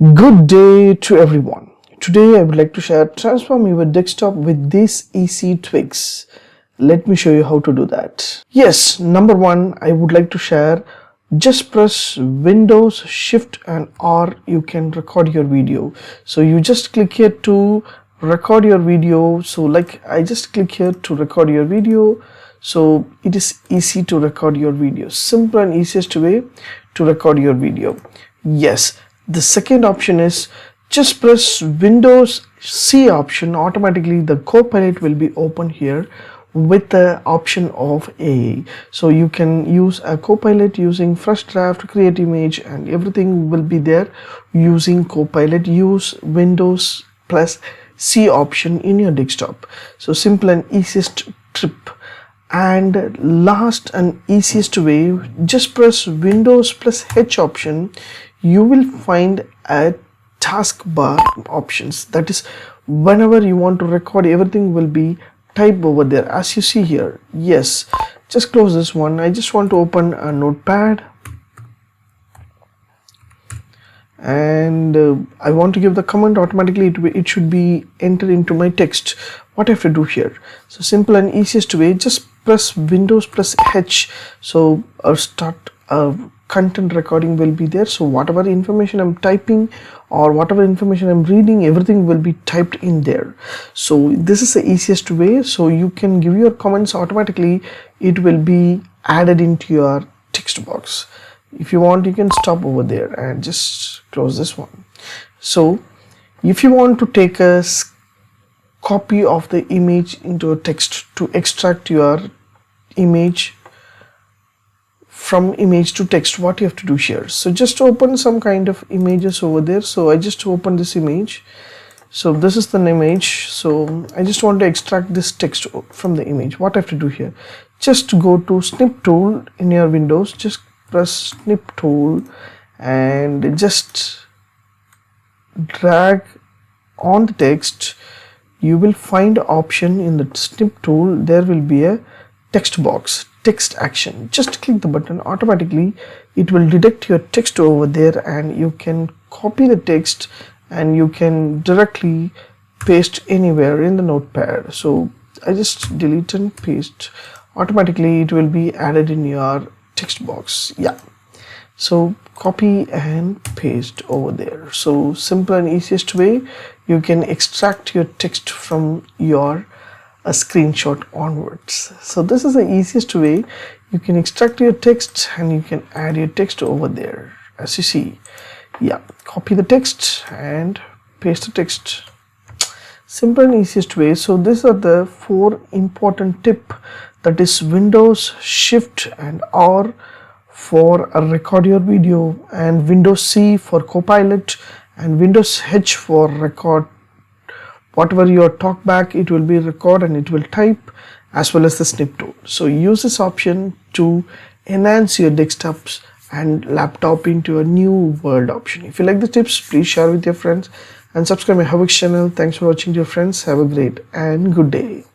Good day to everyone. Today I would like to share transform your desktop with these easy tweaks. Let me show you how to do that. Yes, number one, I would like to share just press Windows Shift and R, you can record your video. So you just click here to record your video. So like I just click here to record your video. So it is easy to record your video. Simple and easiest way to record your video. Yes. The second option is just press Windows C option. Automatically the Copilot will be open here with the option of AI. So you can use a Copilot using fresh draft, create image, and everything will be there using Copilot. Use Windows plus C option in your desktop. So simple and easiest trip. And last and easiest way, just press Windows plus H option. You will find a taskbar options. That is, whenever you want to record, everything will be typed over there as you see here. Yes, just close this one. I just want to open a notepad and I want to give the comment. Automatically it should be entered into my text. What I have to do here? So simple and easiest way, just press Windows plus H. So start content recording will be there. So whatever information I'm typing or whatever information I'm reading, everything will be typed in there. So this is the easiest way. So you can give your comments automatically. It will be added into your text box. If you want, you can stop over there and just close this one. So if you want to take a copy of the image into a text to extract your image from image to text, what you have to do here? So just open some kind of images over there. So I just open this image. So this is the image. So I just want to extract this text from the image. What I have to do here? Just go to snip tool in your Windows. Just press snip tool and just drag on the text. You will find option in the snip tool. There will be a text box, text action. Just click the button. Automatically it will detect your text over there and you can copy the text and you can directly paste anywhere in the notepad. So I just delete and paste. Automatically it will be added in your text box. Yeah, so copy and paste over there. So simple and easiest way you can extract your text from your a screenshot onwards. So this is the easiest way you can extract your text and you can add your text over there as you see. Yeah, copy the text and paste the text. Simple and easiest way. So these are the 4 important tip, that is Windows Shift and R for record your video, and Windows C for Copilot, and Windows H for record whatever your talk back, it will be record and it will type, as well as the snip tool. So use this option to enhance your desktops and laptop into a new world option. If you like the tips, please share with your friends and subscribe my HowXT channel. Thanks for watching, dear friends. Have a great and good day.